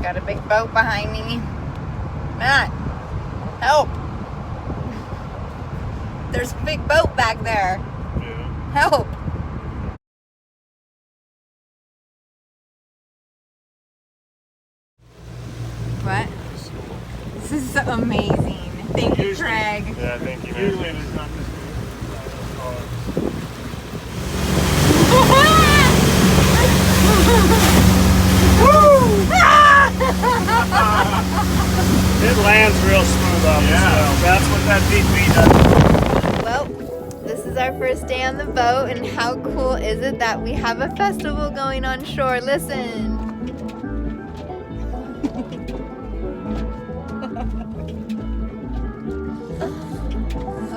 Got a big boat behind me. Matt, help. There's a big boat back there. Yeah. Help. What? This is amazing. Thank you, Craig. Yeah, thank you. Usually it's not this good. It lands real smooth off the snow. That's what that DP does. Well, this is our first day on the boat, and how cool is it that we have a festival going on shore? Listen.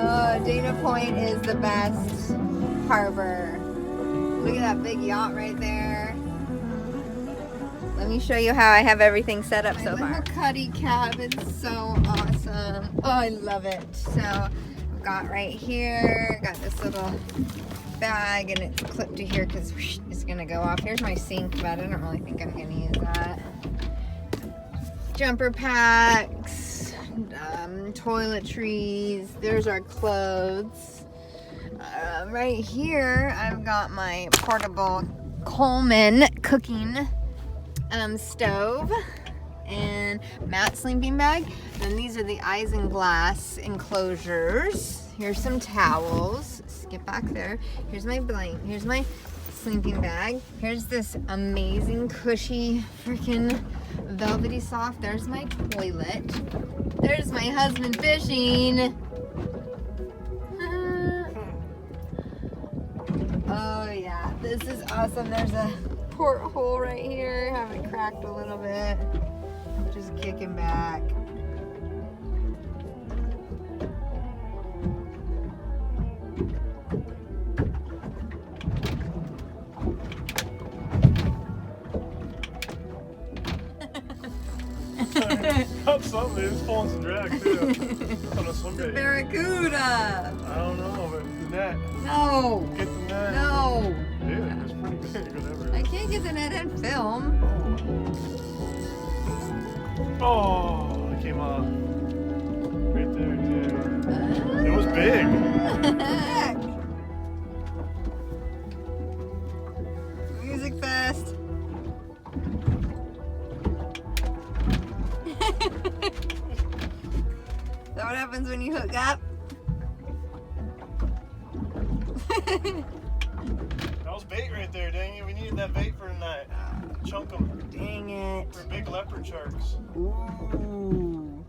Oh, Dana Point is the best harbor. Look at that big yacht right there. Let me show you how I have everything set up so far. My little cuddy cabin's so awesome. Oh, I love it. So I've got right here, got this little bag, and it's clipped to here because it's gonna go off. Here's my sink, but I don't really think I'm gonna use that. Jumper packs, toiletries. There's our clothes. Right here, I've got my portable Coleman cooking stove and Matt's sleeping bag. Then these are the isinglass enclosures. Here's some towels. Skip back there. Here's my blanket. Here's my sleeping bag. Here's this amazing cushy freaking velvety soft. There's my toilet. There's my husband fishing. Oh yeah, this is awesome. There's a porthole right here. Have it cracked a little bit. Just kicking back. Got something. It's pulling some drag too. On a swim bait. Barracuda. I don't know, but the net. No. Get the net. No. Dude, it's pretty big. Whatever. I can't get the net and film. Oh, it came off. Right there, too. It was big. Heck. Music fest. Is that what happens when you hook up? That was bait right there, dang it. We needed that bait for tonight. Chunk them. Dang it. For big leopard sharks. Ooh.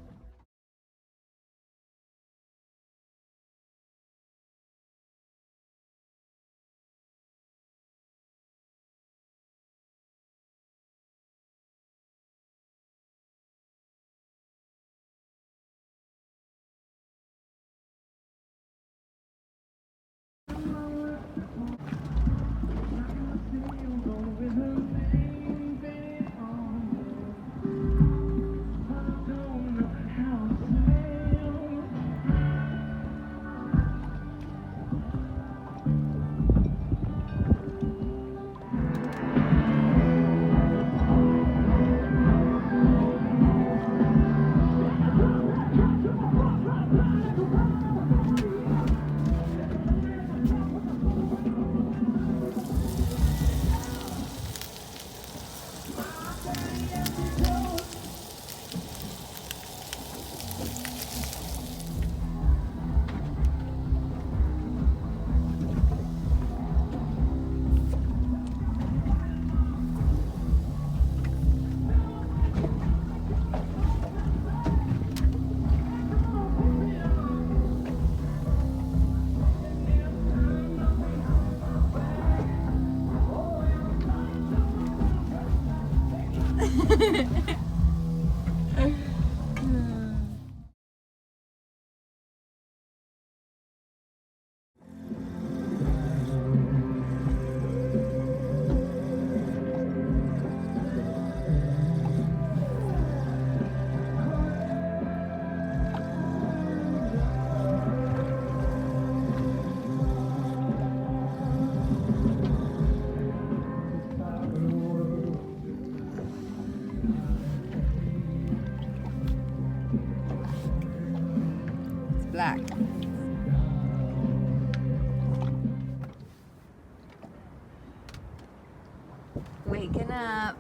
up.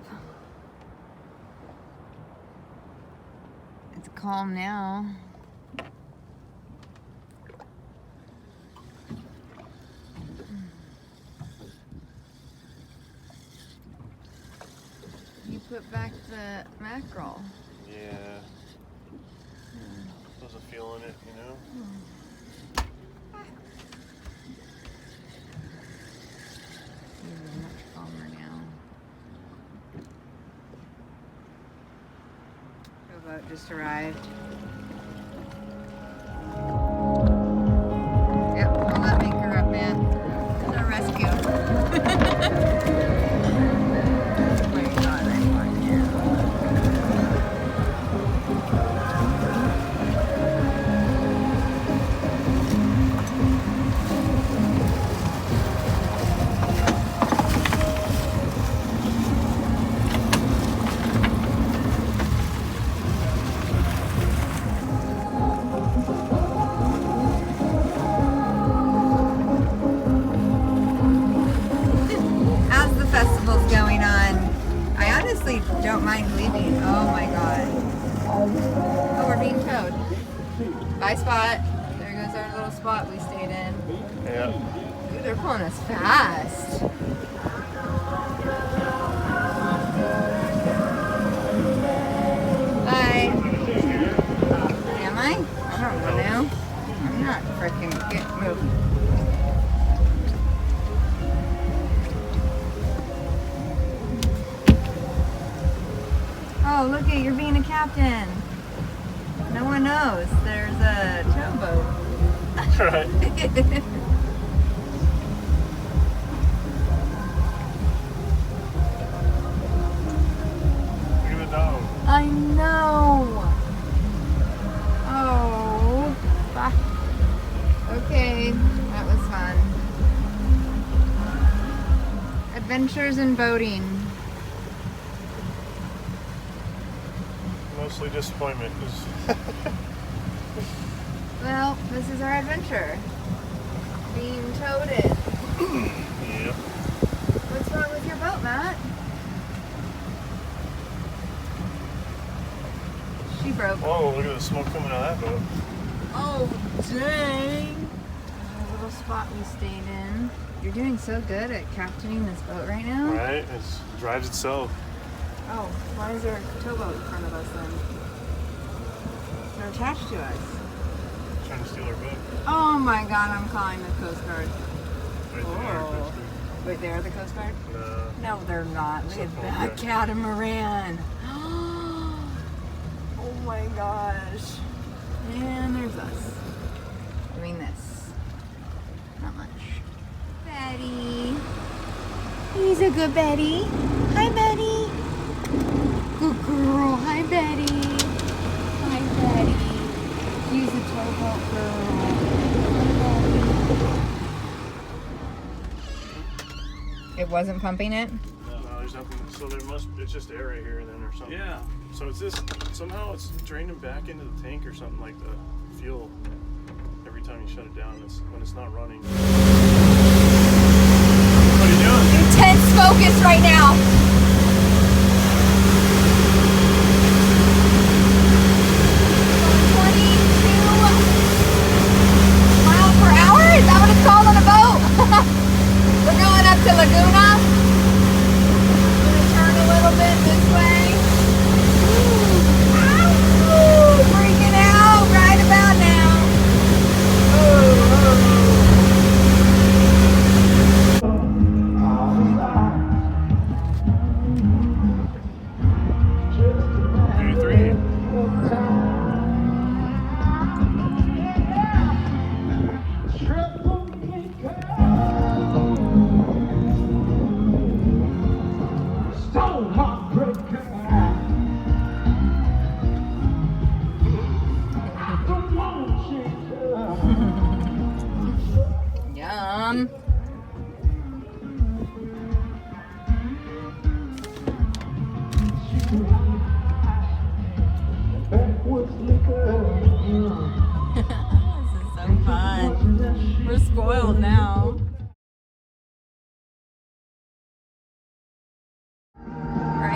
It's calm now. You put back the mackerel. Yeah. Wasn't feeling it, you know? You're much calmer now. The boat just arrived. Yep, hold that anchor up, man. It's a rescue. Oh my God, I want you. As the festival's going on, I honestly don't mind leaving. Oh my God. Oh, we're being towed. Bye, Spot. There goes our little spot we stayed in. Yeah. Ooh, they're pulling us fast. Bye. Am I? I don't know. I'm not freaking get moved. Oh, look at you're being a captain. No one knows there's a towboat. Right. Look at the dog. I know. Oh. Bye. Okay, that was fun. Adventures in boating. Mostly disappointment. Well, this is our adventure. Being towed in. Yeah. What's wrong with your boat, Matt? She broke. Whoa, look at the smoke coming out of that boat. Oh, dang. There's a little spot we stayed in. You're doing so good at captaining this boat right now. Right? It drives itself. Oh, why is there a towboat in front of us then? They're attached to us. Trying to steal our boat. Oh my God, I'm calling the Coast Guard. Right Oh. Wait, they're the Coast Guard? there. No, they're not. Look at Something that like that. catamaran. Oh my gosh. And there's us. Doing this. Not much. Betty. He's a good Betty. Hi, Betty. Good girl. Hi, Betty. Hi, Betty. She's a towboat girl. It wasn't pumping it? No, there's nothing. So there must. It's just air right here then or something. Yeah. So it's this. Somehow it's draining back into the tank or something like the fuel. Every time you shut it down, it's when it's not running. What are you doing? Intense focus right now. 22 miles per hour? Is that what it's called on a boat? We're going up to Laguna. We're gonna turn a little bit this way. Ooh, freaking out right about now. Yum. This is so fun. We're spoiled now.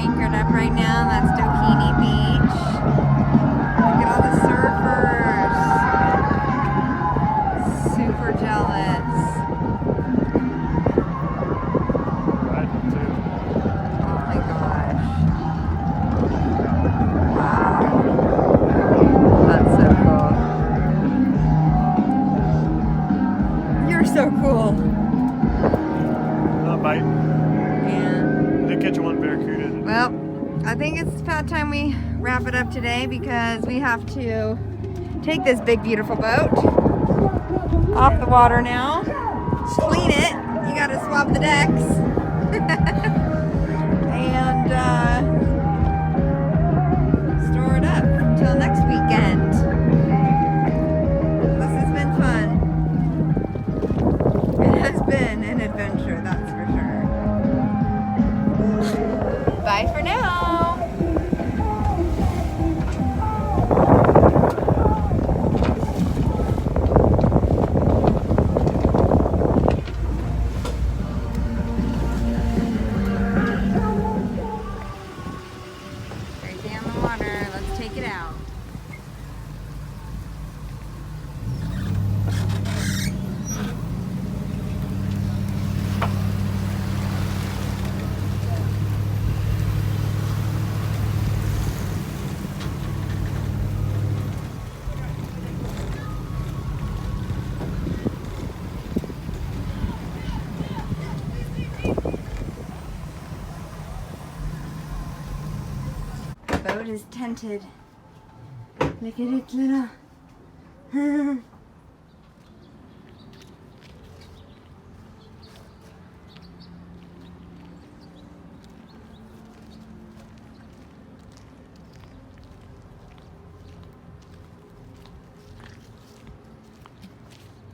anchored up right now. That's Doheny Beach. Look at all the surfers. Super jealous. Right, too. Oh my gosh. Wow. That's so cool. You're so cool. Not biting. Yeah. Did catch one barracuda. Well, I think it's about time we wrap it up today because we have to take this big beautiful boat off the water now, clean it. You gotta swab the decks. And store it up until next weekend. This has been fun. It has been an adventure, that's for sure. Bye for now. Right down the water. Let's take it out. The boat is tented. Look at it, little.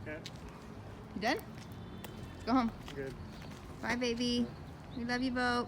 Okay, You done? Go home. good. Bye, baby. We love you, boat.